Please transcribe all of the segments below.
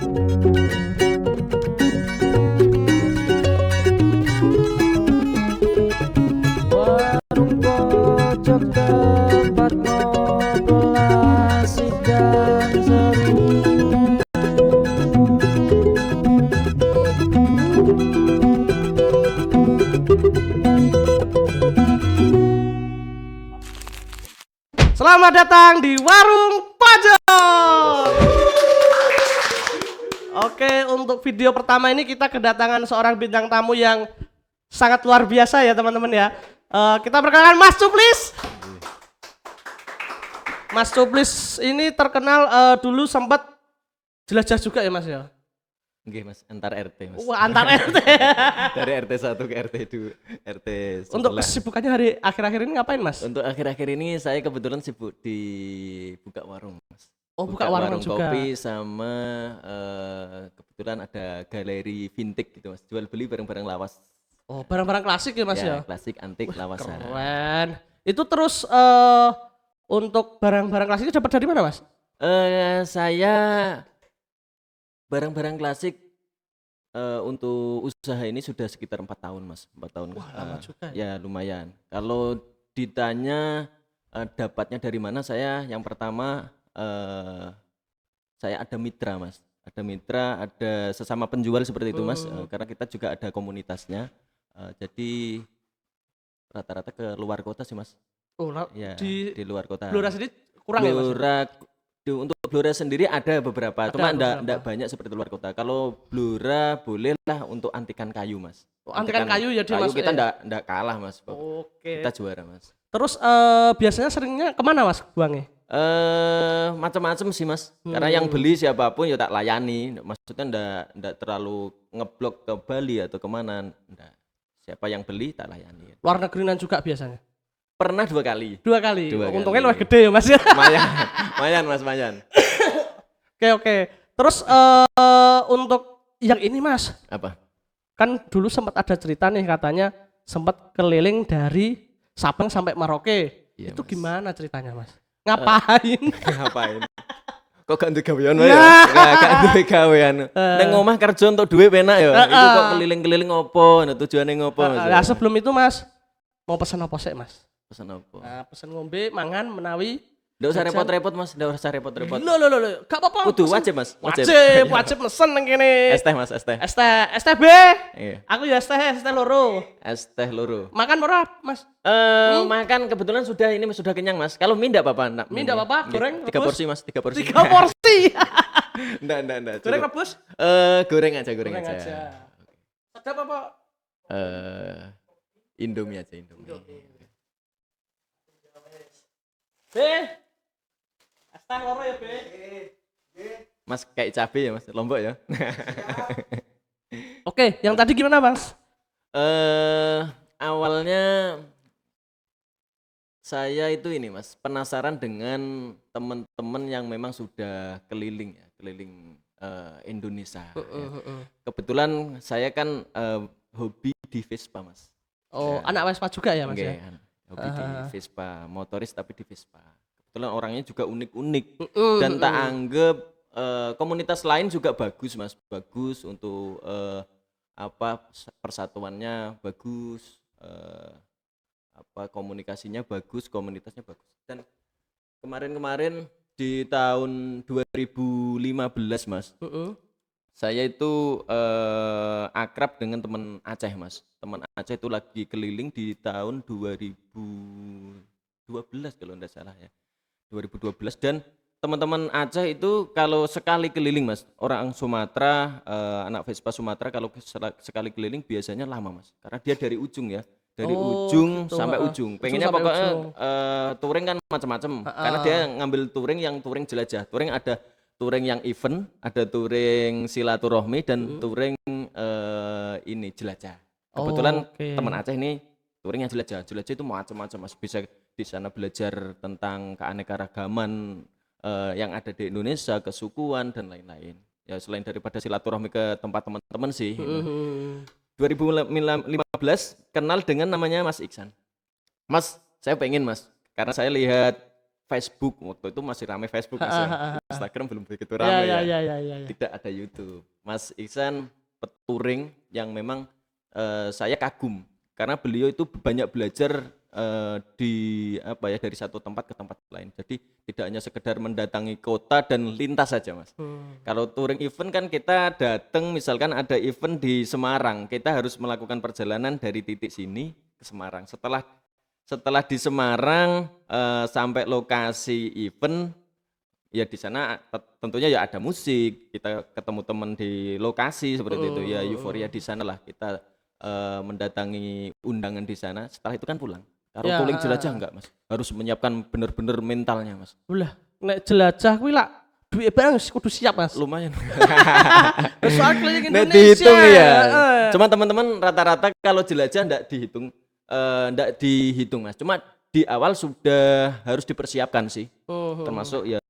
Warung pojok tempat ngobrol asik dan seru. Selamat datang di Warung Pojok. Oke, untuk video pertama ini kita kedatangan seorang bintang tamu yang sangat luar biasa ya teman-teman ya. Kita perkenalkan Mas Cuplis. Mas Cuplis ini terkenal dulu sempat jelajah juga ya Mas ya? Nggih Mas, antar RT Mas. Wah, antar RT. Dari RT 1 ke RT 2, RT 11. Untuk kesibukannya hari akhir-akhir ini ngapain Mas? Untuk akhir-akhir ini saya kebetulan sibuk di buka warung Mas. Oh, buka warung juga. Kopi sama kebetulan ada galeri vintage gitu Mas. Jual beli barang-barang lawas. Oh, barang-barang klasik ya Mas ya? Klasik, antik, lawasan. Keren. Itu terus untuk barang-barang klasik itu dapat dari mana Mas? Saya barang-barang klasik untuk usaha ini sudah sekitar 4 tahun Mas. 4 tahun. Wah, lama juga ya lumayan. Kalau ditanya dapatnya dari mana, saya yang pertama saya ada mitra Mas. Ada mitra, ada sesama penjual seperti itu Mas. Karena kita juga ada komunitasnya. Jadi rata-rata ke luar kota sih Mas. Oh, Ya, di luar kota. Blora sendiri kurang ya Mas? Untuk Blora sendiri ada beberapa, cuma beberapa. enggak banyak seperti luar kota. Kalau Blora bolehlah untuk antikan kayu Mas. Oh, antikan kayu ya dia kayu Mas. kita enggak kalah Mas. Oke. Kita juara Mas. Terus biasanya seringnya kemana Mas buangnya? Macam-macam sih Mas. Karena yang beli siapapun ya tak layani. Maksudnya enggak terlalu ngeblok ke Bali atau kemana. Enggak. Siapa yang beli tak layani. Luar negerinan juga biasanya? Pernah 2 kali. 2 kali. Untungnya kali. lebih gede ya Mas ya. Mayan Mas, mayan. Oke. Terus untuk yang ini Mas, Apa? kan dulu sempat ada cerita nih katanya sempat keliling dari Sabang sampai Merauke. Iya, Itu Mas. gimana ceritanya Mas? Ngapain? Ngapain? Kok gak duwe gawean wae ya? Gak duwe gawean. Nang omah kerja untuk duit penak ya. Itu kok keliling-keliling ngopo? Nah tujuane ngopo? Nah, sebelum itu Mas mau pesan apa sih Mas? Pesan apa? Nah, pesan ngombe, mangan, menawi. Nggak usah repot-repot Mas, nggak usah repot-repot. Loh, gak apa-apa. Kudu pesen. wajib Mas, Wajib mesen nang kene. Es teh Mas, es teh. Es teh B. Iya. Aku ya es teh loro. Es teh loro. Makan ora, Mas? Makan kebetulan sudah kenyang Mas. Kalau mie enggak apa-apa, Mie enggak apa-apa, goreng 3 porsi Mas, 3 porsi. 3 porsi. Enggak. Goreng cukup. rebus? Goreng aja. Sedap apa? Indomie aja, Indomie. B. Es teh loro ya, B. Mas kayak cabe ya Mas, Lombok ya. Oke, yang tadi gimana, Mas? Awalnya saya itu ini Mas, penasaran dengan teman-teman yang memang sudah keliling Indonesia. Kebetulan saya kan hobi di Vespa Mas. Oh, anak Vespa juga ya Mas ya? Hobi di Vespa, motoris tapi di Vespa. Kebetulan orangnya juga unik-unik dan tak anggap komunitas lain juga bagus Mas, bagus untuk persatuannya bagus, komunikasinya bagus, komunitasnya bagus. Dan kemarin di tahun 2015 Mas, saya itu akrab dengan teman Aceh Mas. Teman Aceh itu lagi keliling di tahun 2012 kalau enggak salah ya. 2012 dan teman-teman Aceh itu kalau sekali keliling Mas, orang Sumatera, anak Vespa Sumatera kalau sekali keliling biasanya lama Mas. Karena dia dari ujung ya. Dari ujung gitu, sampai ujung. Pengennya pokoknya touring kan macam-macam. Karena dia ngambil touring jelajah. Touring ada touring yang event, ada touring silaturahmi dan touring ini jelajah. Kebetulan teman Aceh ini touring yang jelajah. Jelajah itu macam-macam Mas. Bisa di sana belajar tentang keanekaragaman yang ada di Indonesia, kesukuan dan lain-lain. Ya selain daripada silaturahmi ke tempat teman-teman sih. 2015 kenal dengan namanya Mas Iksan. Mas, saya pengen Mas, karena saya lihat Facebook, waktu itu masih ramai Facebook Mas Ha, ya. ha, ha. Instagram belum begitu Ya, ramai ya, ya. ya, ya, ya. Tidak ada YouTube. Mas Ihsan peturing yang memang saya kagum karena beliau itu banyak belajar di apa ya, dari satu tempat ke tempat lain. Jadi tidak hanya sekedar mendatangi kota dan lintas saja Mas. Kalau touring event kan kita datang, misalkan ada event di Semarang, kita harus melakukan perjalanan dari titik sini ke Semarang. Setelah di Semarang sampai lokasi event, ya di sana tentunya ya ada musik, kita ketemu teman di lokasi seperti itu, ya euforia di sana lah kita mendatangi undangan di sana. Setelah itu kan pulang. Kalau Ya, touring jelajah enggak Mas, harus menyiapkan bener-bener mentalnya Mas. Ulah, nek jelajah kuwi lak duit bang kudu siap Mas. Lumayan. Soal keliling Nek Indonesia. dihitung ya. Heeh. Cuma teman-teman rata-rata kalau jelajah enggak dihitung Mas. Cuma di awal sudah harus dipersiapkan sih. Termasuk ya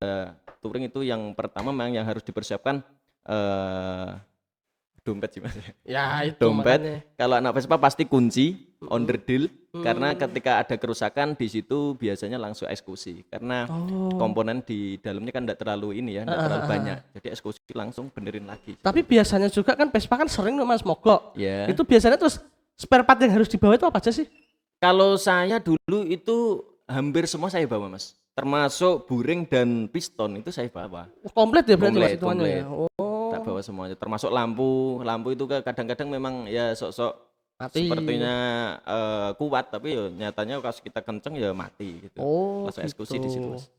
touring itu yang pertama memang yang harus dipersiapkan dompet sih Mas. Ya itu Dompet. makanya. Kalau anak Vespa pasti kunci, onderdil. Karena ketika ada kerusakan di situ biasanya langsung eksekusi. Karena komponen di dalamnya kan enggak terlalu ini ya, enggak terlalu banyak. Jadi eksekusi langsung benerin lagi. Tapi biasanya juga kan Vespa kan sering tuh Mas mogok. Ya. Itu biasanya terus spare part yang harus dibawa itu apa aja sih? Kalau saya dulu itu hampir semua saya bawa Mas. Termasuk buring dan piston itu saya bawa. Komplit ya berarti Mas Komplit, hitungannya ya. komplit. Tak bawa semuanya. Termasuk lampu. Lampu itu kadang-kadang memang ya sok-sok Mati. sepertinya kuat, tapi ya nyatanya pas kita kenceng ya mati gitu. Langsung eksekusi di situ Mas.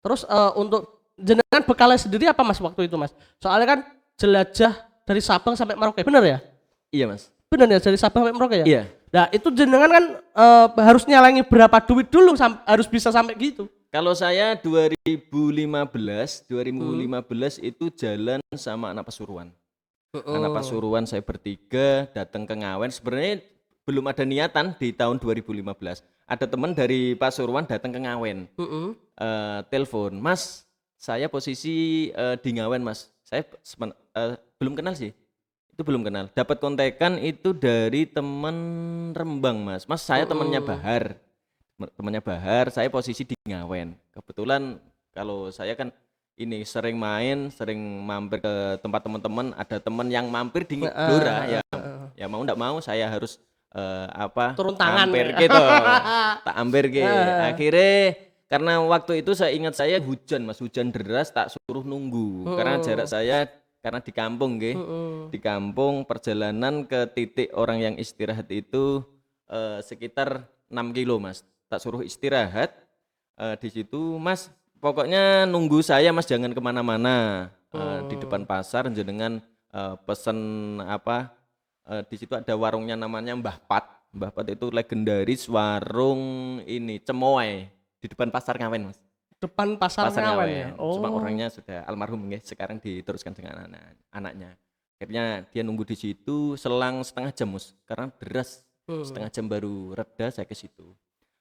Terus untuk jenengan bekalnya sendiri apa Mas waktu itu Mas? Soalnya kan jelajah dari Sabang sampai Merauke, bener ya? Iya Mas. Bener ya dari Sabang sampai Merauke ya? Iya. Nah itu jenengan kan harus nyalangi berapa duit dulu harus bisa sampai gitu. Kalau saya 2015 itu jalan sama anak Pasuruan. Anak Pasuruan saya bertiga datang ke Ngawen. Sebenarnya belum ada niatan di tahun 2015. Ada teman dari Pasuruan datang ke Ngawen. Telepon, Mas, saya posisi di Ngawen Mas. Saya belum kenal sih. Itu belum kenal. Dapat kontekan itu dari teman Rembang Mas. Mas saya temannya Bahar. Temannya Bahar, saya posisi di Ngawen. Kebetulan kalau saya kan ini sering mampir ke tempat teman-teman, ada teman yang mampir di Blora ya mau enggak mau saya harus turun tangan mampir gitu. Tak mampir gitu. Akhirnya karena waktu itu saya ingat saya hujan Mas, hujan deras, tak suruh nunggu. Karena jarak saya karena di kampung nggih. Di kampung perjalanan ke titik orang yang istirahat itu sekitar 6 kilo Mas. Tak suruh istirahat di situ Mas. Pokoknya nunggu saya Mas, jangan kemana-mana. Di depan pasar jenengan pesen apa? Di situ ada warungnya namanya Mbah Pat. Mbah Pat itu legendaris warung ini cemoy di depan pasar Ngawen Mas. Depan pasar Ngawen ya. Cuma orangnya sudah almarhum nggih, sekarang diteruskan dengan anaknya. Akhirnya dia nunggu di situ selang setengah jam Mas, karena deras. Setengah jam baru reda saya ke situ.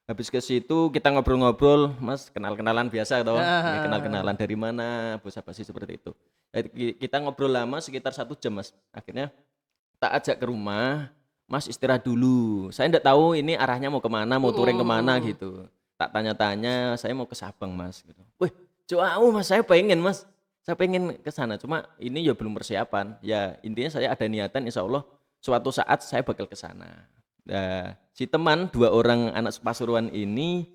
Habis ke situ kita ngobrol-ngobrol, Mas, kenal-kenalan biasa toh. Ya, kenal-kenalan dari mana, basa-basi seperti itu. Kita ngobrol lama sekitar 1 jam Mas. Akhirnya tak ajak ke rumah, Mas istirahat dulu. Saya enggak tahu ini arahnya mau kemana, mau touring kemana gitu. Tak tanya-tanya, saya mau ke Sabang Mas gitu. Wih, jauh Mas, saya pengen Mas. Saya pengen ke sana, cuma ini ya belum persiapan. Ya intinya saya ada niatan, insya Allah suatu saat saya bakal ke sana. Nah, si teman 2 orang anak Pasuruan ini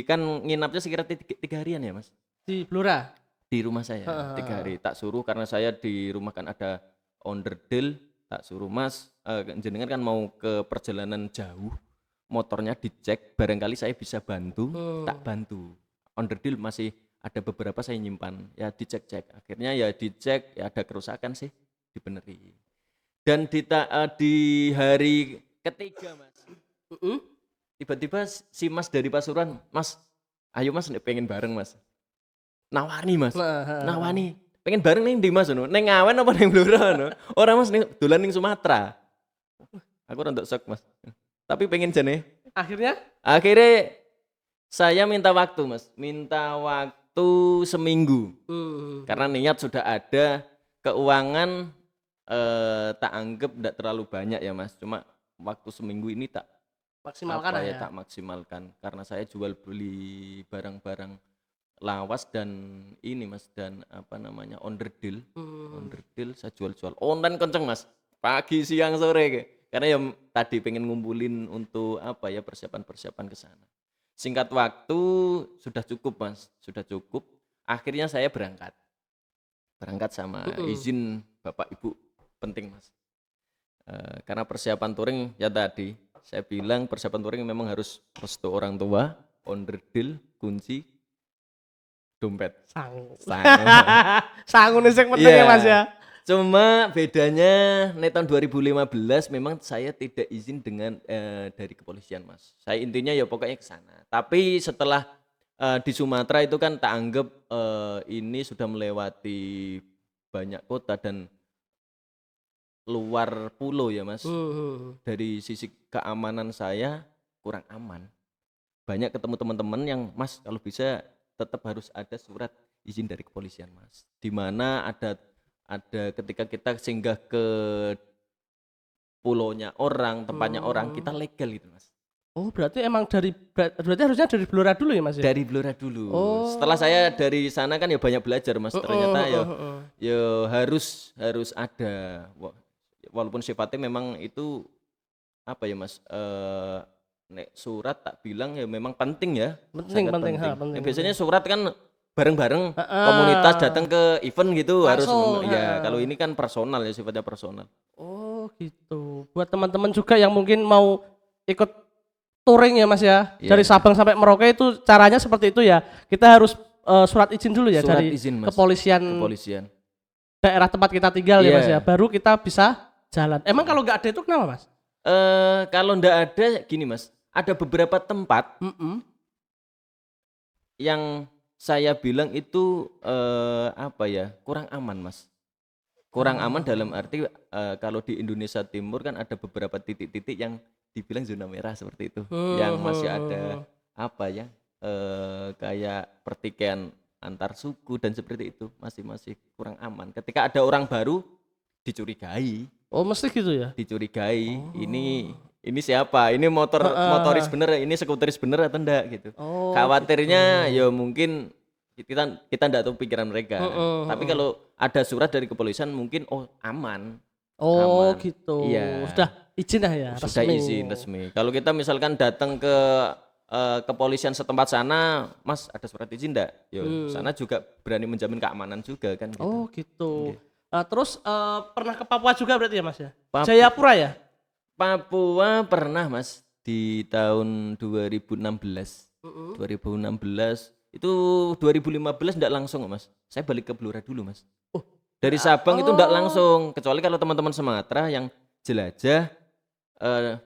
kan nginapnya sekitar 3 harian ya Mas. Di Blora? Di rumah saya 3 hari. Tak suruh karena saya di rumah kan ada onderdil, tak suruh Mas, jenengan kan mau ke perjalanan jauh, motornya dicek, barangkali saya bisa bantu, tak bantu. Onderdil masih ada beberapa saya nyimpan, ya dicek-cek. Akhirnya ya dicek, ya ada kerusakan sih, dibenerin. Dan di hari ketiga Mas, tiba-tiba si Mas dari Pasuruan, Mas, ayo Mas pengen bareng Mas. Nawani Mas, nawani. Pengen bareng nih di Mas, neng Ngawen apa neng Blora no? Orang Mas dolan ning Sumatera. Aku rontok sok Mas, tapi pengen jane. Akhirnya saya minta waktu Mas, minta waktu seminggu. Karena niat sudah ada, keuangan tak anggap tidak terlalu banyak ya Mas, cuma waktu seminggu ini tak Maksimalkan apa lah ya, ya. tak maksimalkan karena saya jual beli barang-barang lawas dan ini Mas, dan apa namanya onderdil. Onderdil saya jual-jual online kenceng Mas, pagi siang sore karena ya tadi pengen ngumpulin untuk apa ya, persiapan-persiapan ke sana. Singkat waktu sudah cukup Mas, sudah cukup. Akhirnya saya berangkat sama izin bapak ibu, penting Mas. Karena persiapan touring ya tadi saya bilang persiapan touring memang harus restu orang tua, onderdil, kunci, dompet. Sangu. Sangu. Sangu nih sing penting Iya. ya Mas ya. Cuma bedanya nih tahun 2015 memang saya tidak izin dengan dari kepolisian Mas. Saya intinya ya pokoknya ke sana. Tapi setelah di Sumatera itu kan tak anggap ini sudah melewati banyak kota dan luar pulau ya Mas. Dari sisi keamanan saya kurang aman. Banyak ketemu teman-teman yang Mas kalau bisa tetap harus ada surat izin dari kepolisian Mas. Di mana ada ketika kita singgah ke pulaunya orang, tempatnya orang, kita legal gitu Mas. Oh, berarti emang berarti harusnya dari Blora dulu ya Mas ya? Dari Blora dulu. Oh. Setelah saya dari sana kan ya banyak belajar Mas. Ternyata ya harus ada. Walaupun sifatnya memang itu apa ya Mas, nek surat tak bilang ya memang penting ya. Penting, sangat penting. Ya, biasanya surat kan bareng-bareng komunitas datang ke event gitu harus Langsung, ya. Kalau ini kan personal ya, sifatnya personal. Oh gitu. Buat teman-teman juga yang mungkin mau ikut touring ya Mas ya, Iya. dari Sabang sampai Merauke itu caranya seperti itu ya. Kita harus surat izin dulu ya Surat dari izin, Mas. kepolisian daerah tempat kita tinggal ya Iya. Mas ya. Baru kita bisa jalan. Emang kalau nggak ada itu kenapa Mas? Kalau ndak ada gini Mas, ada beberapa tempat yang saya bilang itu apa ya, kurang aman Mas. Kurang aman dalam arti kalau di Indonesia Timur kan ada beberapa titik-titik yang dibilang zona merah seperti itu, yang masih ada apa ya, kayak pertikaian antar suku dan seperti itu, masih kurang aman. Ketika ada orang baru dicurigai, Oh mesti gitu ya? ini siapa? Ini motoris bener, ini skuteris bener atau enggak gitu. Oh, Khawatirnya ya mungkin kita enggak tahu pikiran mereka. Tapi kalau ada surat dari kepolisian mungkin aman. Oh Aman. gitu. Iya. Sudah izin lah ya. Sudah resmi. izin resmi. Kalau kita misalkan datang ke kepolisian setempat sana, Mas ada surat izin enggak? Yo, sana juga berani menjamin keamanan juga kan gitu. Oh gitu. Terus pernah ke Papua juga berarti ya Mas ya? Papua. Jayapura ya? Papua pernah Mas di tahun 2016. 2016 itu 2015 enggak langsung Mas. Saya balik ke Blora dulu Mas. Dari Sabang itu enggak langsung, kecuali kalau teman-teman Sumatera yang jelajah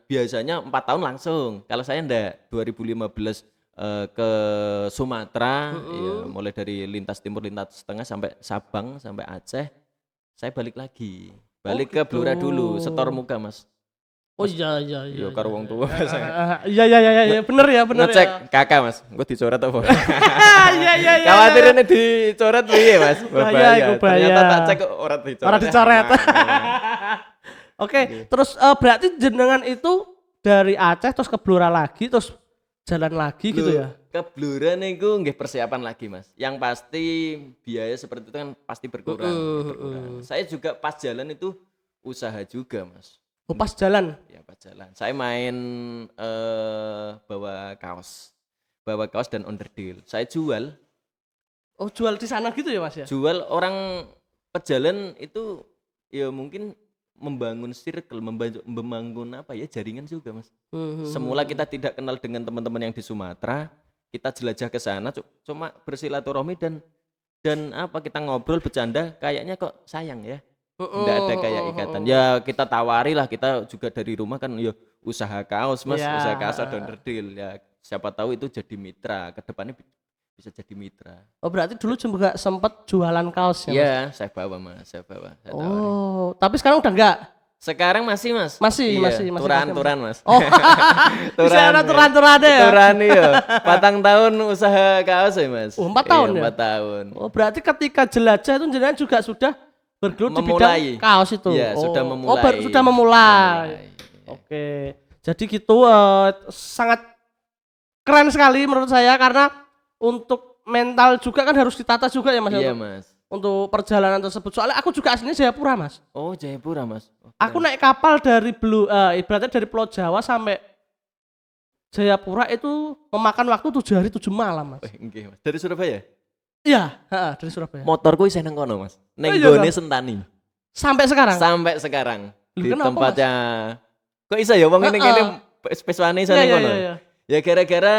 biasanya 4 tahun langsung. Kalau saya enggak, 2015 ke Sumatera, ya, mulai dari lintas timur, lintas tengah sampai Sabang, sampai Aceh, saya balik lagi. Balik ke Blora dulu, setor muka Mas. Oh iya. Yo karo wong tua Iya bener ya. Ngecek kakak Mas, gue dicoret apa? Iya. Khawatirnya dicoret piye Mas? Bahaya. Ternyata tak cek kok ora dicoret. Orang dicoret. Oke, terus berarti jenengan itu dari Aceh terus ke Blora lagi terus jalan lagi gitu ya? Ke Blora niku nggih persiapan lagi Mas. Yang pasti biaya seperti itu kan pasti berkurang. Saya juga pas jalan itu usaha juga Mas. Oh pas jalan? Ya pas jalan. Saya main bawa kaos dan onderdil. Saya jual. Oh jual di sana gitu ya Mas ya? Jual orang pejalan itu ya mungkin membangun circle, membangun apa ya, jaringan juga Mas. Semula kita tidak kenal dengan teman-teman yang di Sumatera, kita jelajah ke sana cuma bersilaturahmi dan apa, kita ngobrol bercanda, kayaknya kok sayang ya. Enggak ada kayak ikatan. Ya kita tawari lah, kita juga dari rumah kan ya usaha kaos Mas, usaha kaos dan onderdil ya. Siapa tahu itu jadi mitra, ke depannya bisa jadi mitra. Oh berarti dulu juga sempat jualan kaos ya? Iya, saya bawa Mas, saya tawari. Oh, tapi sekarang udah enggak? Sekarang masih Mas. Masih. Turan Mas. Oh. Bisa ada turan-turan ya? Turan iya. 4 tahun usaha kaos ya Mas. 4 tahun ya? 4 tahun. Oh berarti ketika jelajah itu jenengan juga sudah bergelut di bidang kaos itu? Iya, sudah memulai. Oh sudah memulai. Oke. Jadi gitu sangat keren sekali menurut saya karena untuk mental juga kan harus ditata juga ya Mas. Iya, Untuk, Mas. untuk perjalanan tersebut. Soalnya aku juga aslinya Jayapura Mas. Oh, Jayapura, Mas. Oh, Aku keren. naik kapal dari ibaratnya dari Pulau Jawa sampai Jayapura itu memakan waktu 7 hari 7 malam Mas. Nggih, Mas. Dari Surabaya? Iya, dari Surabaya. Motorku isih nang kono, Mas. Neng iya, gone Kang? Sentani. Sampai sekarang. Sampai sekarang Loh, di kenapa, tempatnya. Kok iso ya wong ngene kene speswane iso Iya, nang iya, kono? iya. Ya gara-gara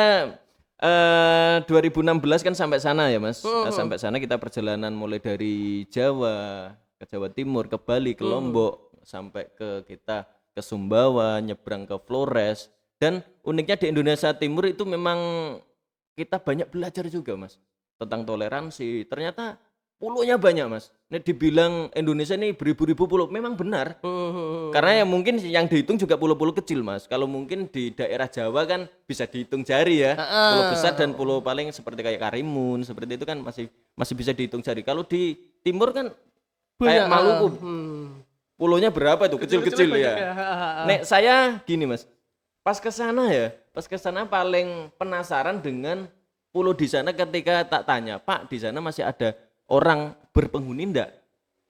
2016 kan sampai sana ya, Mas. Heeh. Sampai sana kita perjalanan mulai dari Jawa ke Jawa Timur, ke Bali, ke Lombok, sampai ke kita ke Sumbawa, nyebrang ke Flores. Dan uniknya di Indonesia Timur itu memang kita banyak belajar juga, Mas, tentang toleransi. Ternyata pulaunya banyak, Mas. Ini dibilang Indonesia ini beribu-ribu pulau, memang benar. Karena yang mungkin yang dihitung juga pulau-pulau kecil, Mas. Kalau mungkin di daerah Jawa kan bisa dihitung jari ya. Pulau besar dan pulau paling seperti kayak Karimun, seperti itu kan masih bisa dihitung jari. Kalau di timur kan kayak Maluku. Pulaunya berapa itu? Kecil-kecil ya. Nek saya gini, Mas. Pas ke sana paling penasaran dengan pulau di sana ketika tak tanya, "Pak, di sana masih ada orang berpenghuni enggak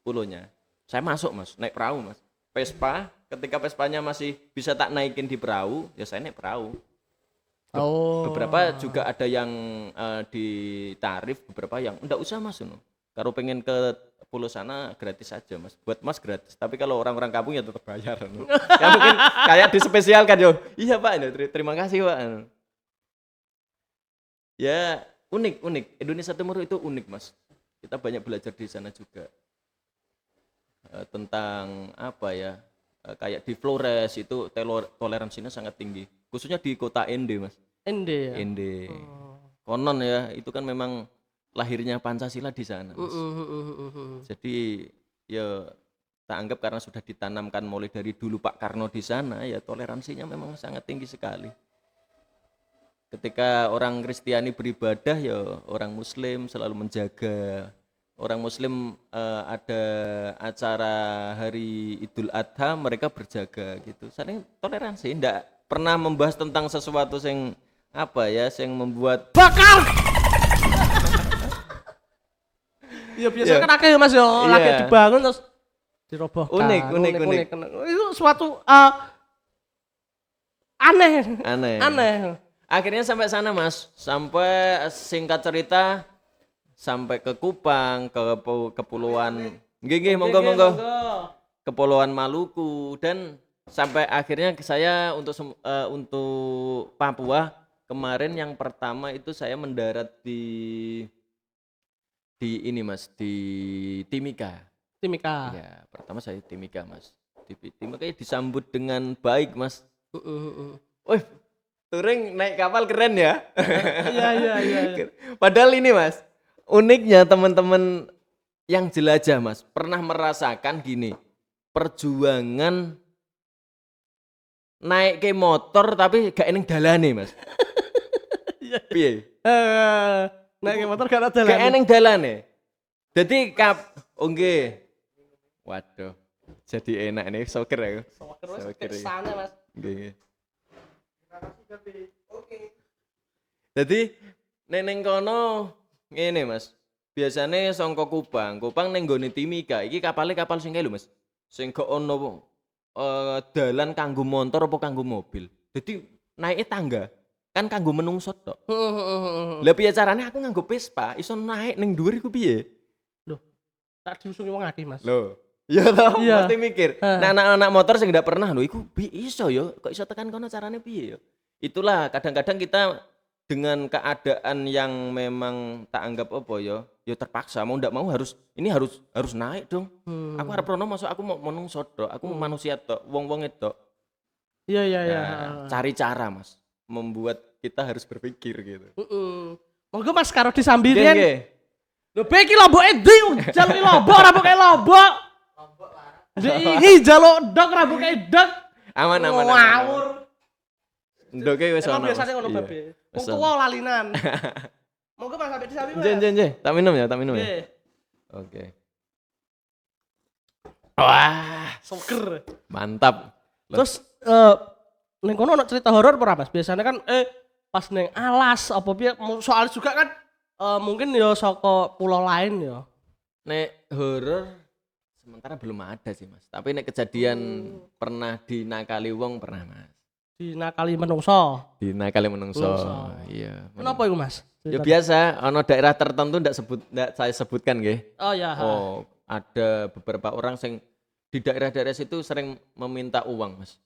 pulaunya?" Saya masuk, Mas, naik perahu, Mas. Vespa, ketika Vespanya masih bisa tak naikin di perahu, ya saya naik perahu. Beberapa juga ada yang ditarif, beberapa yang enggak usah, Mas. Kalau pengen ke pulau sana gratis saja, Mas. Buat Mas gratis, tapi kalau orang-orang kampung ya tetap bayar. Ya mungkin kayak dispesialkan yo. Iya, Pak, terima kasih, Pak. Ya unik. Indonesia Timur itu unik, Mas. Kita banyak belajar di sana juga. Tentang apa ya, kayak di Flores itu toleransinya sangat tinggi, khususnya di kota Ende, Mas. Ende ya? Ende. Konon ya, itu kan memang lahirnya Pancasila di sana, Mas. Jadi ya tak anggap karena sudah ditanamkan mulai dari dulu Pak Karno di sana, ya toleransinya memang sangat tinggi sekali. Ketika orang Kristiani beribadah, ya orang Muslim selalu menjaga. Orang Muslim ada acara hari Idul Adha, mereka berjaga gitu. Saling toleransi, enggak pernah membahas tentang sesuatu yang apa ya, yang membuat Bakar. Iya biasanya Iya. kan akeh ya Mas yo, Iya. lagi dibangun terus dirobohkan. Unik. Itu suatu aneh. aneh. Akhirnya sampai sana, Mas. Sampai singkat cerita sampai ke Kupang, ke kepulauan. Nggih, monggo. Kepulauan Maluku, dan sampai akhirnya saya untuk Papua kemarin yang pertama itu saya mendarat di ini, Mas, di Timika. Ya, pertama saya Timika, Mas. Di Timika disambut dengan baik, Mas. Wih, touring naik kapal keren ya. Iya. Padahal ini, Mas, uniknya teman-teman yang jelajah, Mas, pernah merasakan gini, perjuangan naik ke motor tapi gak eneng dalane, Mas. Piye? Naik motor gak ada Gak jalan. eneng dalane. Jadi nggih. Waduh. Jadi enak nih sokir aku. Sokir. Sana Mas. Nggih. Jadi neneng kono ngene, Mas. Biasane sangka Kupang ning nggone Timika. Iki kapal sing kae lho, Mas. Sing gak ono dalan kanggo motor apa kanggo mobil. Jadi naike tangga. Kan kanggo menungso tok. Lah piye carane aku nganggo Vespa iso naik ning dhuwur iku piye? Loh, tak diusungi wong akeh Mas. Loh, iya toh, Iya. mesti mikir. Nah, anak-anak motor sing ndak pernah lho iku iso ya, kok iso tekan kono carane piye ya? Itulah kadang-kadang kita dengan keadaan yang memang tak anggap apa ya, ya terpaksa mau ndak mau harus naik dong. Aku arep rono masuk aku mau menungso tok, aku mau manusia tok, wong-wong tok. Iya. Nah, cari cara, Mas, membuat kita harus berpikir gitu. Monggo Mas karo disambi Nggih, riyen. nggih. Lho be iki lomboke ndi? Jaluk lombok ora buke lombok. Iki jaluk ndok ora buke ndok. Aman. Ngawur. Ndoke wis Emang ono. biasanya ngono Iya. babe. Wong Wis tuwa lalinan. Monggo Mas sampe disambi Mas. Jen. Tak minum ya. Nggih. Oke. Wah, Soker. mantap. Terus ning kono ono cerita horor ora Mas? Biasanya kan pas ning alas apa piye soal juga kan mungkin ya saka pulau lain ya. Nek horor sementara belum ada sih Mas. Tapi nek kejadian pernah dinakali wong pernah Mas. Dinakali menungso. Dinakali menungso. Menungso. Iya. Kenapa itu Mas? Ya biasa, ono daerah tertentu ndak saya sebutkan nggih. Oh ya. Oh, ada beberapa orang yang di daerah-daerah situ sering meminta uang Mas.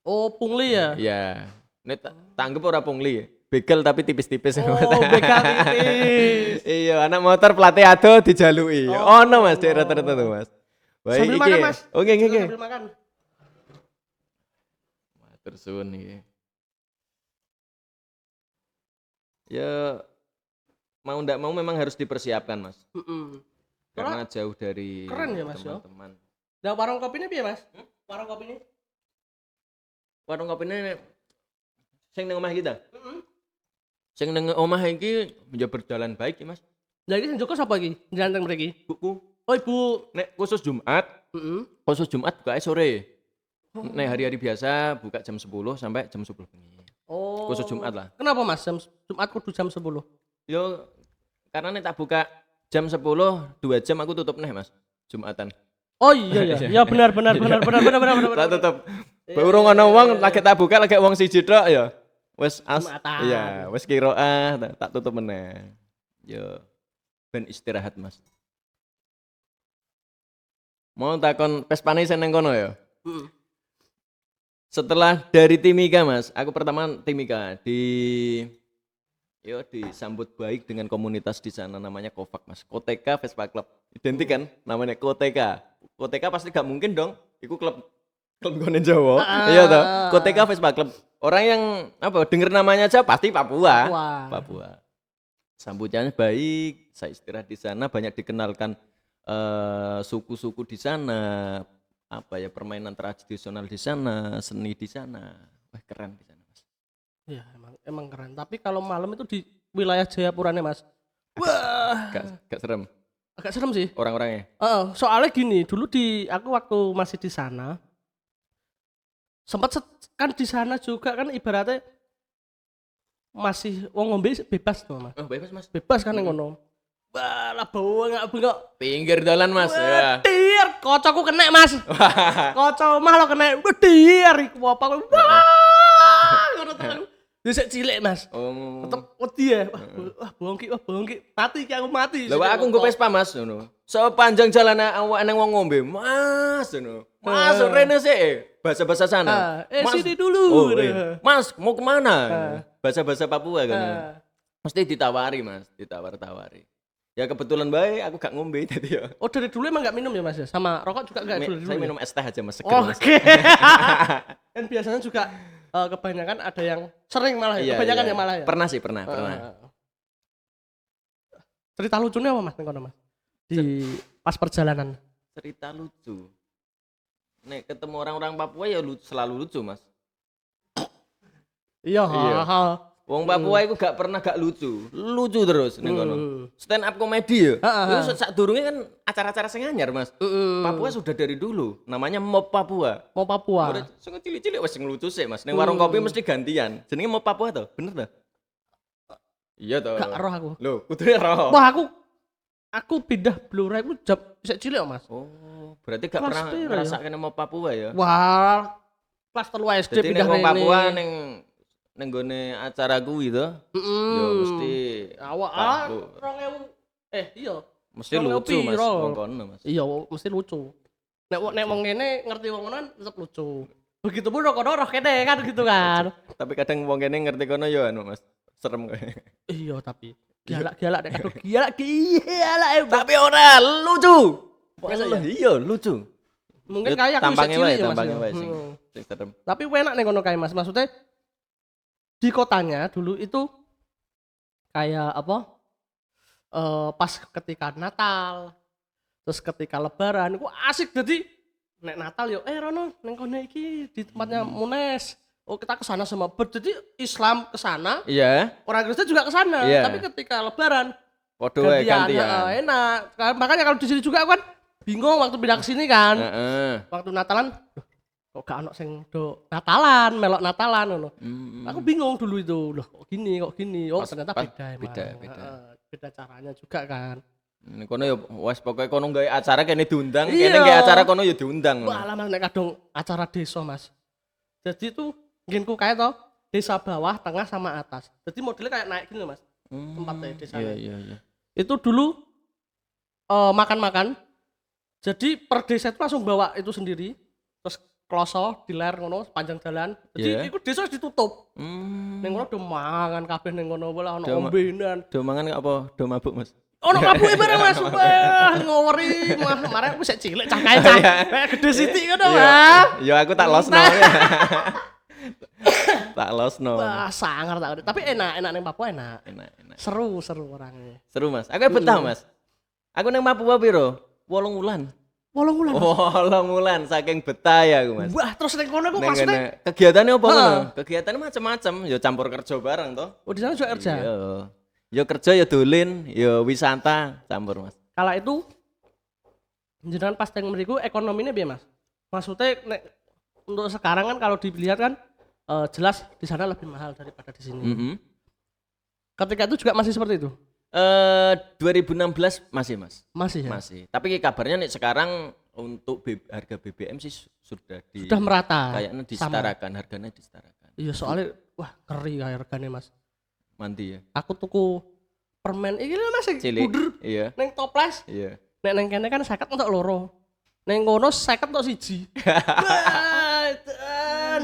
Oh, pungli ya? Iya. Nek tanggep ora pungli ya. Begal tapi tipis-tipis. Oh, begal tipis. Iya, anak motor plate ado dijalui. Ono Mas daerah tertentu Mas. Baik Sambil iki. makan Mas. Oke, nggih. Sambil makan. Matur suwun iki. Ya mau ndak mau memang harus dipersiapkan Mas. Karena jauh dari keren ya, Mas, teman-teman. Nah, warung kopinya piye Mas? Warung kopinya? Warung kopine sing ning omah kita. Sing ning omah iki ya berjalan baik ya Mas. Lah iki sing joko sapa iki? Janten mriki. Buku. Oh, Ibu. Nek khusus Jumat, khusus Jumat buka sore. Nek hari-hari biasa buka jam 10 sampai jam 10 bengi. Oh. Khusus Jumat lah. Kenapa Mas? Jumat kudu jam 10. Yo karena nek tak buka jam 10, 2 jam aku tutup nih Mas. Jumatan. Oh iya ya. Ya benar. Tak tutup. Burung ana wong lagi tak buka lagi wong siji tok ya. Wis iya, wis kiroah tak tutup meneh. Yo ben istirahat Mas. Mau takon Pespane sing nang kono ya? Setelah dari Timika Mas, aku pertama Timika disambut baik dengan komunitas di sana namanya Kofak Mas. Koteka Vespa Club. Identik kan namanya Koteka. Koteka pasti gak mungkin dong. Iku klub gone Jawa. Iya toh. Koteka Vespa Club. Orang yang denger namanya aja pasti Papua. Sambutannya baik. Saya istirahat di sana, banyak dikenalkan suku-suku di sana. Permainan tradisional di sana, seni di sana. Wah, keren di sana, Mas. Iya, emang keren. Tapi kalau malam itu di wilayah Jayapuranya, Mas. Wah, gak serem. Agak serem sih. Orang-orangnya. Soalnya gini, dulu aku waktu masih di sana, sempat kan di sana juga kan ibaratnya masih wong ngombe bebas tuh Mas. Oh, bebas Mas. Bebas kan yang ngono. Wah, lah bau enggak bengok. Pinggir dalan Mas. Ya. Dir, kocokku kena Mas. Kocok mah lo kena. Dir, iku apa kowe. Wah, ngono tenan. Wis cilik Mas. Oh. Tetep wedi ya. Wah, bongki. Mati ki aku mati. Lah aku nggo Vespa Mas ngono. Sepanjang jalan awak nang wong ngombe, Mas ngono. Mas rene sih. Bahasa-bahasa sana. Mas, sini dulu. Oh, Mas, mau kemana? Bahasa-bahasa Papua kan. Mesti ditawari Mas, ditawar-tawari. Ya kebetulan baik aku gak ngombe tadi ya. Oh, dari dulu emang gak minum ya Mas ya? Sama rokok juga gak dulu. Saya minum es teh aja Mas, seger Mas. Oke. Dan biasanya juga kebanyakan ada yang sering malah ya. Kebanyakan yang malah ya. Pernah sih, pernah. Cerita lucunya apa Mas ning kono Mas? Di pas perjalanan. Cerita lucu. Nek ketemu orang-orang Papua ya selalu lucu Mas. Iya. Wong Papua itu gak pernah gak lucu terus ning kono. Stand up komedi ya. Itu sadurunge kan acara-acara sing anyar Mas. Papua sudah dari dulu, namanya Mop Papua. Mau Papua. Sing cilik-cilik wis ngelucu sih Mas. Ning warung kopi mesti gantian. Jenenge Mop Papua to, bener to? Iya to. Gak roh aku. Loh, kudune roh. Wah, aku pindah Blora itu jam bisa cilik Mas. Oh, berarti gak Kelas pernah piro ya? ngerasakan Mop Papua ya? Wah, kelas 3 SD Jadi pindah ning Mop Papua rene. ning nggone acara kuwi to. Yo mesti awak 2000 iya. Mesti lucu Mas, wong kono Mas. Iya, mesti lucu. Nek wong ngene ngerti wong ngono tetep lucu. Begitupun roh kene kan gitu kan. Tapi kadang wong kene ngerti kono yo anu Mas, serem kae. Iya, tapi galak nek kadang galak. Tapi ora lucu. Iya, lucu. Mungkin kayak aku tampangnya wae, ya Mas. tampangnya wae sing serem. Tapi enak nih kono kae Mas. Maksudnya di kotanya dulu itu kayak pas ketika Natal, terus ketika Lebaran, itu asik jadi nek Natal yo, Rono neng kono iki di tempatnya Munes. Oh kita kesana sama jadi Islam kesana, Iya. orang Kristen juga kesana. Iya. Tapi ketika Lebaran, Waduh gantian. enak. Makanya kalau di sini juga aku kan bingung waktu pindah ke sini kan. Heeh. Waktu Natalan, kok gak ono sing do Natalan, melok Natalan ngono. Hmm. Aku bingung dulu itu, loh kok gini. Oh, Pas- ternyata pas- beda emang. beda. Heeh, beda caranya juga kan. Ini kono ya wes pokoknya kono gawe acara kene diundang, Iya. kene gawe acara kono ya diundang. Wah, lama nek kadung acara desa, Mas. Jadi tuh nginku kayak toh, desa bawah, tengah sama atas. Jadi modelnya kayak naik gini, Mas. Tempatnya desanya. Iya. Itu dulu makan-makan. Jadi per desa itu langsung bawa itu sendiri. Terus kloso di ler ngono sepanjang jalan. Jadi itu desa wis ditutup. Ning ngono do mangan kabeh ning ngono wae ono ombenan. Do mangan apa? Do mabuk, Mas? Ono kabuke bareng Mas. Wah, ngori. Mah kemarin aku sik cilik cah kae cah. Kayak gede sithik ngono, Mas. Ya aku tak losno. Tak losno. Wah, sangar tak. Tapi enak ning Papua enak. Enak. Seru orangnya. Seru, Mas. Aku betah, Mas. Aku nang Papua piro? 8 wulan. 8 bulan. 8 wulan saking betah ya aku, Mas. Wah, terus ning kono aku Neng maksudnya kene kegiatannya apa ngono? Kegiatannya macam-macam, ya campur kerja bareng toh. oh di sana juga kerja. Iya. Ya kerja ya dolin, ya wisata campur, Mas. Kala itu jenengan pas teng mriku ekonominya piye, Mas? Maksudnya nek untuk sekarang kan kalau dilihat kan jelas di sana lebih mahal daripada di sini. Ketika itu juga masih seperti itu? 2016 masih, Mas. Masih ya? Masih. Tapi kabarnya nih sekarang untuk harga BBM sih sudah merata. kayaknya disetarakan, harganya disetarakan. Iya, soalnya wah ngeri kayak harganya, Mas. Mandi ya. Aku tuku permen iki lho Mas, Cilik. buder Iya. ning toples. Iya. Nek neng kene kan 50 untuk loro. Neng kono 50 untuk siji. Wah, edan.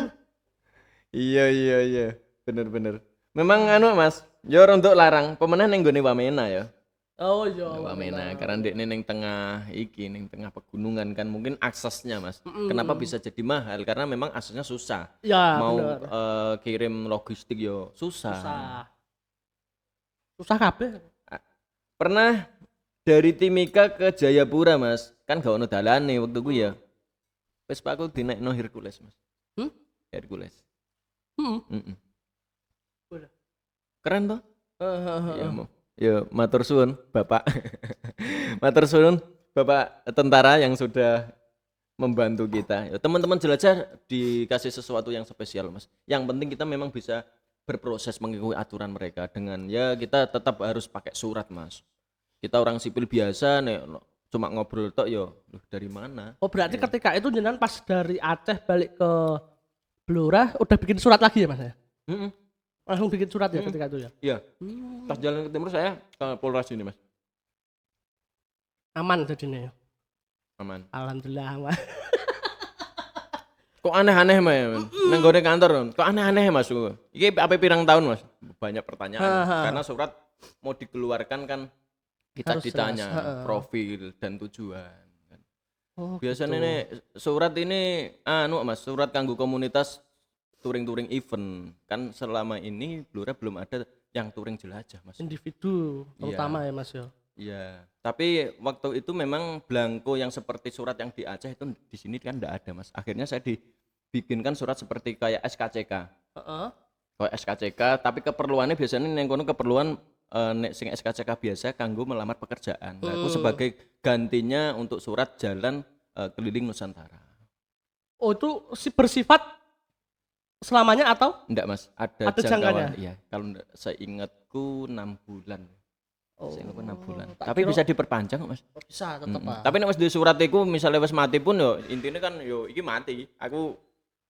Iya. Bener. Memang anu, Mas. Ya untuk larang pemenang ning gone Wamena ya. Oh iya. Wamena karena ndekne ning tengah ning tengah pegunungan kan mungkin aksesnya, Mas. Kenapa bisa jadi mahal? Karena memang aksesnya susah. Ya, Mau bener. kirim logistik yo susah. Susah kabeh. Pernah dari Timika ke Jayapura, Mas. Kan gak ono dalane waktu ku ya. Wes Pak aku dinaikno Hercules, Mas. Hercules. Udah. Keren toh? Ya, ya matur suwun Bapak. Matur suwun Bapak tentara yang sudah membantu kita. Ya, teman-teman jelajah dikasih sesuatu yang spesial, Mas. Yang penting kita memang bisa berproses mengikuti aturan mereka dengan ya kita tetap harus pakai surat, Mas. Kita orang sipil biasa nih cuma ngobrol tok yo dari mana? Oh berarti ketika itu jenengan pas dari Aceh balik ke Blora udah bikin surat lagi ya Mas ya? Langsung bikin surat ya ketika itu ya? Iya. Pas jalan ke timur saya ke Polres ini, Mas. Aman jadinya ya? Aman. Alhamdulillah aman. Kok aneh-aneh, Mas? Nang gone kantor, kok aneh-aneh, Mas? Iki apa pirang tahun, Mas? Banyak pertanyaan. Karena surat mau dikeluarkan kan kita Harus ditanya jelas. profil dan tujuan. Oh, Biasanya gitu. nih surat ini Mas, surat kanggo komunitas touring event. Kan selama ini Blora belum ada yang touring jelajah, Mas. Individu terutama ya Mas ya? Iya, tapi waktu itu memang blanko yang seperti surat yang di Aceh itu di sini kan enggak ada, Mas. Akhirnya saya dibikinkan surat seperti kayak SKCK. Kayak SKCK, tapi keperluannya biasanya neng kono keperluan nek sing SKCK biasa kanggo melamar pekerjaan. Nah, aku sebagai gantinya untuk surat jalan keliling Nusantara. Oh itu bersifat selamanya atau? Enggak, Mas, ada jangkauan. Iya, kalau saya ingatku 6 bulan. Oh, Saya ingatku 6 bulan. tak Tapi kira- bisa diperpanjang kok, Mas. Bisa tetap Pak. Tapi nek wis di surat iku misalnya wis mati pun yo intine kan yo iki mati. Aku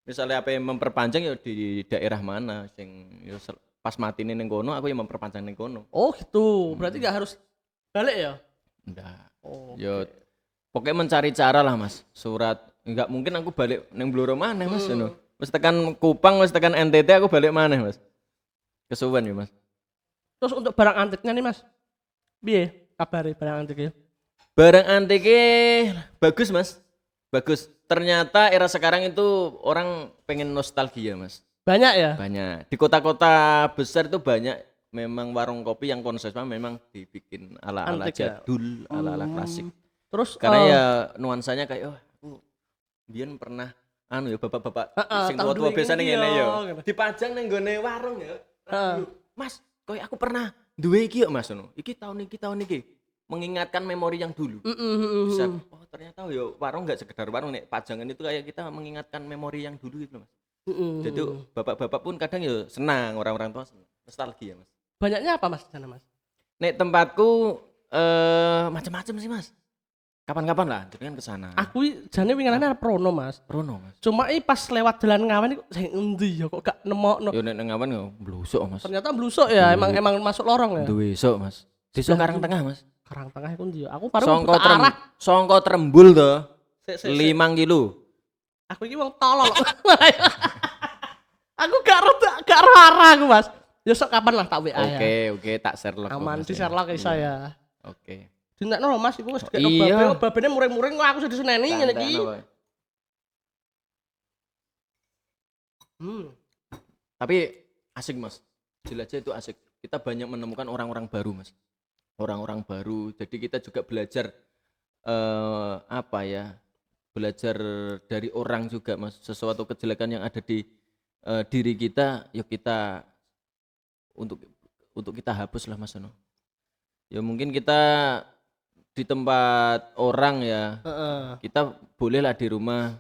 misalnya apa yang memperpanjang yo di daerah mana sing yo pas mati ning kono aku yang memperpanjang ning kono. Oh gitu, berarti nggak harus balik ya? Enggak. Oh, Yo pokoknya mencari cara lah, Mas. Surat enggak mungkin aku balik ning Blora maneh, Mas, ngono. Wis tekan Kupang, wis tekan NTT aku balik maneh, Mas. Kesuwen ya, Mas. Terus untuk barang antiknya nih Mas, piye kabare barang antiknya? Barang antiknya bagus, Mas. Bagus. Ternyata era sekarang itu orang pengen nostalgia, Mas. Banyak ya? Banyak. Di kota-kota besar itu banyak memang warung kopi yang konsepnya memang dibikin ala-ala Antik ya? jadul, ala-ala klasik. Terus Karena ya nuansanya kayak aku biyen pernah ya bapak-bapak sing tahun tua-tua 2000 biasa ning ngene ya, ya. gitu. Dipajang ning gone warung ya. Mas, koyo aku pernah duwe iki yo, Mas ngono. Iki tahun iki. Mengingatkan memori yang dulu. Bisa ternyata yo warung nggak sekedar warung nih, pajangan itu kayak kita mengingatkan memori yang dulu itu Mas. Mm-mm. Jadi bapak-bapak pun kadang yo senang, orang-orang tua senang. Nostalgia Mas. Banyaknya apa Mas di sana Mas? Nek tempatku macam-macam sih Mas. Kapan-kapan lah, jadi kan ke sana. Aku jane winginane arep rono Mas. Rono Mas. Cuma pas lewat jalan ngawen iku sing endi ya kok gak nemokno. Yo nek nang ngawan yo blusuk Mas. Ternyata blusuk ya, emang masuk lorong ya. Duwe esuk Mas. Desa Karang Tengah Mas. Karang Tengah iku ndi ya? Aku baru Songko buta arah. Songko Trembul to. Sik, 5 kilo. Aku iki wong tolol. Aku gak arah aku Mas. Ya sok kapan lah tak WA ya. Oke, tak share log. Aman di Sherlock ya saya. Oke. Dinekno Mas iku wis Iya. babene muring-muring kok aku sudah diseneni ngene iki. Tapi asik Mas. Jelajah itu asik. Kita banyak menemukan orang-orang baru Mas. Orang-orang baru. Jadi kita juga belajar apa ya? Belajar dari orang juga Mas. Sesuatu kejelekan yang ada di diri kita, yuk kita untuk kita hapus lah Mas Ono. Ya mungkin kita di tempat orang ya, kita bolehlah di rumah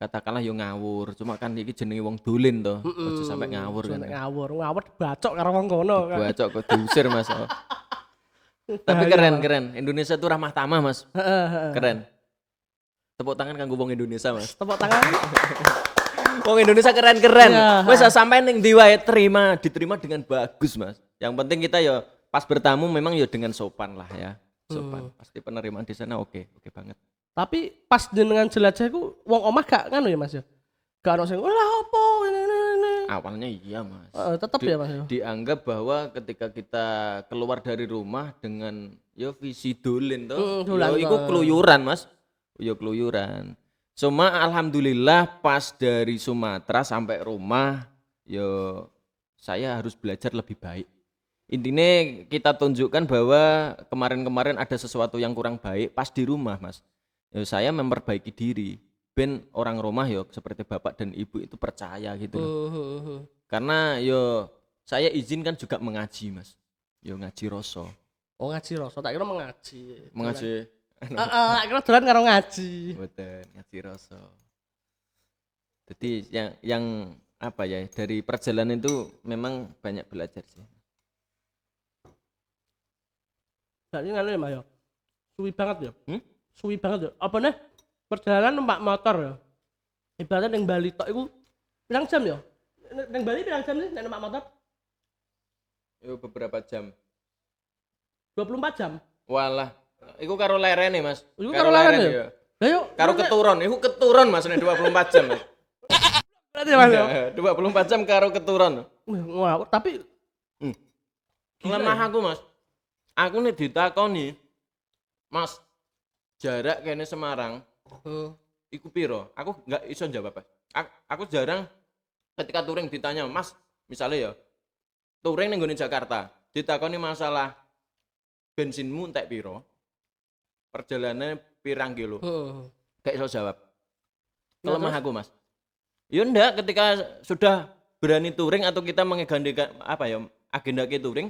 katakanlah yo ngawur, cuma kan iki jenenge wong dolen to, aja sampai ngawur kan. Ngawur dibacok karo wong kono kan. Bacok kok diusir Mas. Tapi keren. Indonesia tuh ramah tamah Mas. Keren. Tepuk tangan kanggo wong Indonesia Mas. Tepuk tangan. Wong Indonesia keren. Ya. Wes sampai ning ndi wae diterima dengan bagus Mas. Yang penting kita yo pas bertamu memang yo dengan sopan lah ya. Sopan. Pasti penerimaan di sana oke banget. Tapi pas jenengan jelajah iku wong omah gak ngono ya Mas ya. Gak ono sing lah opo ini. Awalnya iya Mas. Tetep ya Mas ya. Dianggap bahwa ketika kita keluar dari rumah dengan yo visi dolen toh. Yo iku keluyuran Mas. Yo keluyuran. Cuma alhamdulillah pas dari Sumatera sampai rumah yo saya harus belajar lebih baik. Intinya kita tunjukkan bahwa kemarin-kemarin ada sesuatu yang kurang baik pas di rumah Mas. Ya, saya memperbaiki diri. Ben orang rumah yo seperti bapak dan ibu itu percaya gitu loh. Karena yo saya izinkan juga mengaji Mas. Yo ngaji rasa. Oh ngaji rasa, tak kira mengaji. Mengaji. Tak kira dolan karo ngaji. Betul, ngaji rasa. Jadi yang apa ya dari perjalanan itu memang banyak belajar sih. Berarti ngono ya Mas ya. Suwi banget ya. Suwi banget ya. Apa nih? Perjalanan numpak motor ya. Ibaratnya ning Bali tok iku pirang jam ya? Ning Bali pirang jam sih nek numpak motor? Yo beberapa jam. 24 jam. Walah, iku karo lerene Mas. Iku karo lerene ya. Lah yo Karo keturun, iku keturun Mas nek 24 jam Mas. berarti Mas ya. 24 jam karo keturun. Wah, tapi Lemah aku Mas. Aku nih ditakoni, Mas, jarak kene Semarang, iku piro? Aku nggak iso jawab Mas. Aku jarang ketika touring ditanya, Mas, misalnya ya, touring ning nggone Jakarta, ditakoni masalah bensinmu entek piro? Perjalanannya pirang kilo? Gak iso jawab. Lemah aku Mas. Ya ndak ketika sudah berani touring atau kita mengagendakan apa ya, agenda ke touring,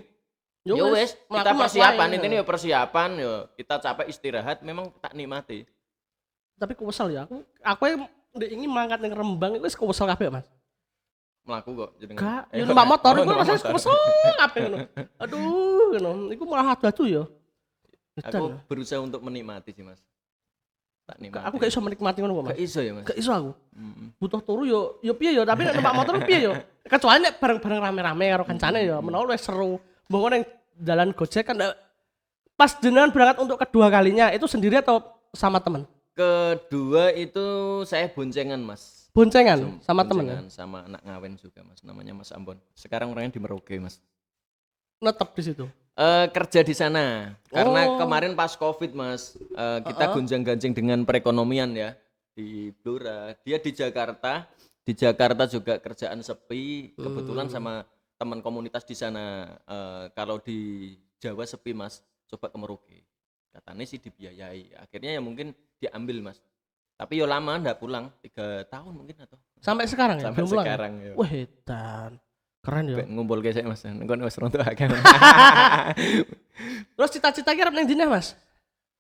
yo wes kita persiapan intinya ya persiapan yo kita capek istirahat memang tak nikmati. Tapi kesel ya aku yang ingin mangkat ning Rembang itu wis kesel kabeh Mas. Melaku kok jenenge. Gak, yo numpak motor iku rasane kesel kabeh ngono. Aduh, ngono. Iku malah adu ya. Aku berusaha untuk menikmati sih Mas. Tak nikmati. Aku gak iso menikmati ngono kok Mas. Gak iso ya Mas. Gak iso aku. Butuh turu yo piye yo tapi nek numpak motor piye yo. Kecuali nek bareng-bareng rame-rame karo kancane yo menawa wis seru. Mbok ning jalan Gojek kan pas jenengan berangkat untuk kedua kalinya itu sendiri atau sama teman? Kedua itu saya boncengan Mas. Boncengan sama teman ya? Sama anak ngawen juga Mas, namanya Mas Ambon. Sekarang orangnya di Merauke Mas. Netep di situ. Kerja di sana. Karena kemarin pas Covid Mas, kita gonjang-ganjing dengan perekonomian ya di Blora. Dia di Jakarta. Di Jakarta juga kerjaan sepi. Kebetulan sama teman komunitas di sana. Kalau di Jawa sepi Mas, coba ke Merauke. Katanya sih dibiayai. Akhirnya ya mungkin diambil Mas. Tapi yo lama ndak pulang, 3 tahun mungkin atau. Sampai sekarang ya? Sampai belum sekarang pulang? ya. Wah edan. Keren ya. Ngumpul ke saya Mas. Engko wis rontok akeh. Terus cita-cita ki arep ning ndi Mas?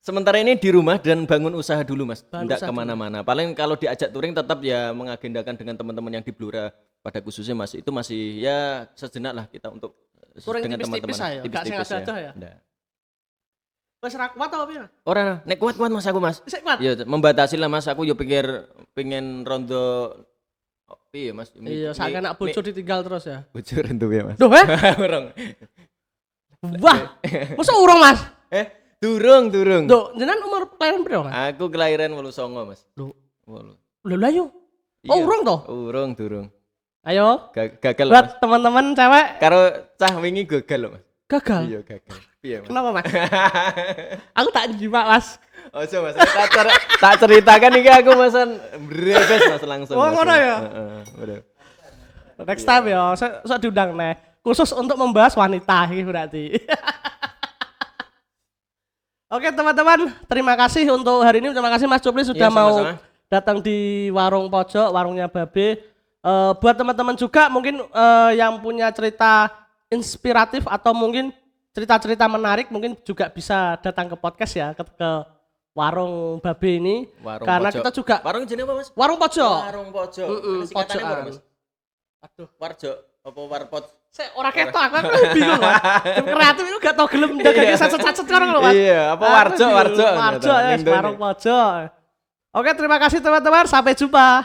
Sementara ini di rumah dan bangun usaha dulu mas, Bangun tidak usaha kemana-mana. Paling kalau diajak touring tetap ya mengagendakan dengan teman-teman yang di Blora pada khususnya mas. Itu masih ya sejenak lah kita untuk Touring dengan tipis-tipis teman-teman. aja, gak sing ada-ada ya? Nggak. Wes ra kuat apa piye? Orang nek kuat-kuat mas aku mas. Sik kuat. Ya membatasi lah mas. Aku yo pengen rondo. Oh, iya mas. Iya, sak anak bojo ditinggal terus ya. Bocor itu ya mas. Duh, Orang. Wah. Masa urung, Mas? Durung. Duh, jenengan umur kelahiran piro, Mas? Aku kelahiran 89 mas. Duh. 8. Lho lah yo. Oh, Iya. urung toh? Durung. Ayo, Gagal loh, buat mas. teman-teman cewek Karo cah wingi gagal loh mas. gagal. Iya gagal. Iya mas. Kenapa, Mas? Aku tak nyimak, Mas. Ojo mas, tak ceritakan ini aku masan brebes mas langsung. Oh, mas. ngono ya? Bener. Next time ya, saya diundang nih. Khusus untuk membahas wanita ini berarti. Oke teman-teman, terima kasih untuk hari ini. Terima kasih Mas Cupli sudah Iya, mau sama-sama. datang di warung pojok, warungnya Babe. Buat teman-teman juga mungkin yang punya cerita inspiratif atau mungkin cerita-cerita menarik mungkin juga bisa datang ke podcast ya, ke warung Babe ini. Warung Karena pojok. kita juga Warung jenis apa mas? warung pojok. Warung pojok. Singkatannya Pojokan. apa mas? Aduh, Warjo apa warpot? saya orang ketok aku bingung Mas. Tim kreatif itu gak tau gelem ndagake sacet-sacet karo lho Mas. Iya, apa warjo. Warjo ya, warung pojok. Oke, terima kasih teman-teman. Sampai jumpa.